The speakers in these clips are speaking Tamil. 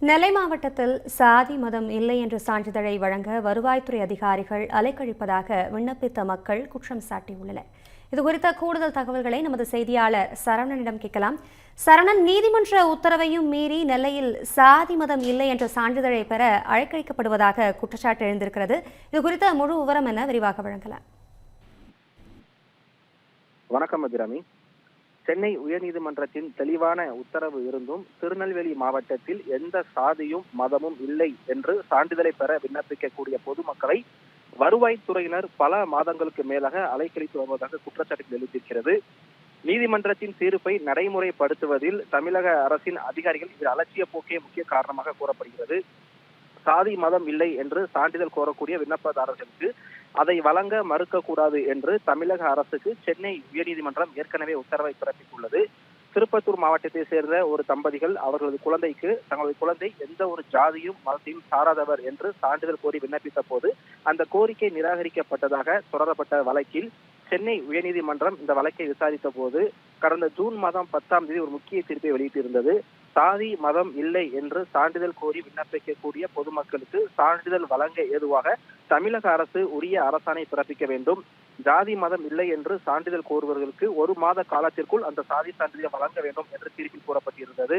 நெல்லை மாவட்டத்தில் சாதி மதம் இல்லை என்ற சான்றிதழை வழங்க வருவாய்த்துறை அதிகாரிகள் அலைக்கழிப்பதாக விண்ணப்பித்த மக்கள் குற்றம் சாட்டியுள்ளனர். இதுகுறித்த கூடுதல் தகவல்களை நமது செய்தியாளர் சரவணனிடம் கேட்கலாம். சரவணன், நீதிமன்ற உத்தரவையும் மீறி நெல்லையில் சாதி மதம் இல்லை என்ற சான்றிதழை பெற அழைக்கழிக்கப்படுவதாக குற்றச்சாட்டு எழுந்திருக்கிறது. இதுகுறித்த முழு விவரம் என விரிவாக வழங்கலாம். வணக்கம் அபிராமி. சென்னை உயர்நீதிமன்றத்தின் தெளிவான உத்தரவு இருந்தும் திருநெல்வேலி மாவட்டத்தில் எந்த சாதியும் மதமும் இல்லை என்று சான்றிதழை பெற விண்ணப்பிக்கக்கூடிய பொதுமக்களை வருவாய்த்துறையினர் பல மாதங்களுக்கு மேலாக அலைக்கழித்து வருவதாக குற்றச்சாட்டுகள் எழுந்திருக்கிறது. நீதிமன்றத்தின் தீர்ப்பை நடைமுறைப்படுத்துவதில் தமிழக அரசின் அதிகாரிகள் இது அலட்சிய போக்கே முக்கிய காரணமாக கூறப்படுகிறது. சாதி மதம் இல்லை என்று சான்றிதழ் கோரக்கூடிய விண்ணப்பதாரர்களுக்கு அதை வழங்க மறுக்கக்கூடாது என்று தமிழக அரசுக்கு சென்னை உயர்நீதிமன்றம் ஏற்கனவே உத்தரவை பிறப்பித்துள்ளது. திருப்பத்தூர் மாவட்டத்தை சேர்ந்த ஒரு தம்பதிகள் அவர்களது குழந்தைக்கு தங்களது குழந்தை எந்த ஒரு ஜாதியும் மதத்தையும் சாராதவர் என்று சான்றிதழ் கோரி விண்ணப்பித்த போது அந்த கோரிக்கை நிராகரிக்கப்பட்டதாக தொடரப்பட்ட வழக்கில் சென்னை உயர்நீதிமன்றம் இந்த வழக்கை விசாரித்த போது கடந்த ஜூன் மாதம் 10ஆம் தேதி ஒரு முக்கிய தீர்ப்பை வெளியிட்டிருந்தது. சாதி மதம் இல்லை என்று சான்றிதழ் கோரி விண்ணப்பிக்கக்கூடிய பொதுமக்களுக்கு சான்றிதழ் வழங்க ஏதுவாக தமிழக அரசு உரிய அரசாணை பிறப்பிக்க வேண்டும். ஜாதி மதம் இல்லை என்று சான்றிதழ் கோருவர்களுக்கு 1 மாத காலத்திற்குள் அந்த சாதி சான்றிதழ் வழங்க வேண்டும் என்று தீர்ப்பில் கூறப்பட்டிருந்தது.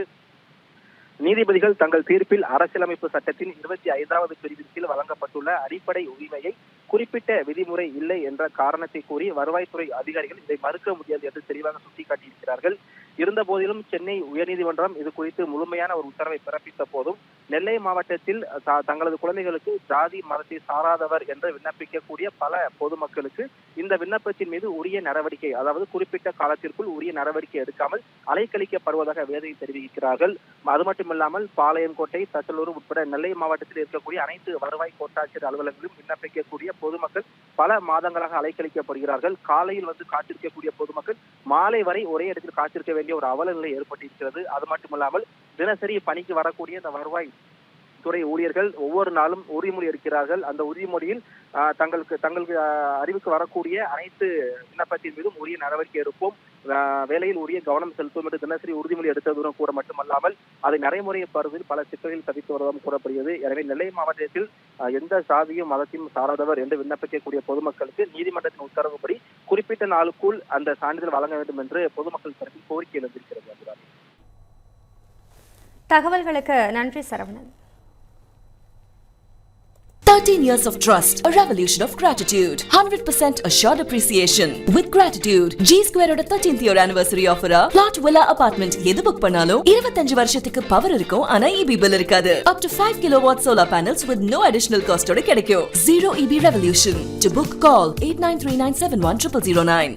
நீதிபதிகள் தங்கள் தீர்ப்பில் அரசியலமைப்பு சட்டத்தின் 25வது பிரிவின் கீழ் வழங்கப்பட்டுள்ள அடிப்படை உரிமையை குறிப்பிட்ட விதிமுறை இல்லை என்ற காரணத்தை கூறி வருவாய்த்துறை அதிகாரிகள் இதை மறுக்க முடியாது என்று தெளிவாக சுட்டிக்காட்டியிருக்கிறார்கள். இருந்த போதிலும் சென்னை உயர்நீதிமன்றம் இது குறித்து முழுமையான ஒரு உத்தரவை பிறப்பித்த போதும் நெல்லை மாவட்டத்தில் தங்களது குழந்தைகளுக்கு ஜாதி மதத்தை சாராதவர் என்று விண்ணப்பிக்கக்கூடிய பல பொதுமக்களுக்கு இந்த விண்ணப்பத்தின் மீது உரிய நடவடிக்கை, அதாவது குறிப்பிட்ட காலத்திற்குள் உரிய நடவடிக்கை எடுக்காமல் அலைக்கழிக்கப்படுவதாக வேதனை தெரிவிக்கிறார்கள். அது மட்டுமில்லாமல் பாளையங்கோட்டை, தச்சலூர் உட்பட நெல்லை மாவட்டத்தில் இருக்கக்கூடிய அனைத்து வருவாய் கோட்டாட்சியர் அலுவலகங்களிலும் விண்ணப்பிக்கக்கூடிய பொதுமக்கள் பல மாதங்களாக அலைக்கழிக்கப்படுகிறார்கள். காலையில் வந்து காத்திருக்கக்கூடிய பொதுமக்கள் மாலை வரை ஒரே இடத்தில் காத்திருக்க வேண்டிய ஒரு அவல நிலை ஏற்பட்டிருக்கிறது. அது மட்டுமல்லாமல் தினசரி பணிக்கு வரக்கூடிய இந்த வருவாய் துறை ஊழியர்கள் ஒவ்வொரு நாளும் உறுதிமொழி எடுக்கிறார்கள். அந்த உறுதிமொழியில் தங்களுக்கு அறிவுக்கு வரக்கூடிய அனைத்து விண்ணப்பத்தின் மீதும் உரிய நடவடிக்கை எடுப்போம், வேலையில் உரிய கவனம் செலுத்தும் என்று தினசரி உறுதிமொழி எடுத்ததுடன் கூட மட்டுமல்லாமல் அதை நடைமுறைப்படுவதில் பல சிக்கல்கள் தவித்து வருவதாக கூறப்படுகிறது. எனவே நெல்லை மாவட்டத்தில் எந்த சாதியும் மதத்தையும் சாராதவர் என்று விண்ணப்பிக்கக்கூடிய பொதுமக்களுக்கு நீதிமன்றத்தின் உத்தரவுப்படி குறிப்பிட்ட நாளுக்குள் அந்த சான்றிதழ் வழங்க வேண்டும் என்று பொதுமக்கள் தரப்பில் கோரிக்கை எழுந்திருக்கிறது. தகவல்களுக்கு நன்றி Saravanan. 13 years of trust, a revolution of gratitude, 100% assured appreciation. With gratitude, G Square oda 13th year anniversary offer plot villa apartment எது புக் பண்ணாலும் 25 வருஷத்துக்கு பவர் இருக்கும், ஆனா EB bill இருக்காது. Up to 5 kilowatt solar panels with no additional cost ஓட கிடைக்கும். Zero EB revolution. To book, call 8939710009.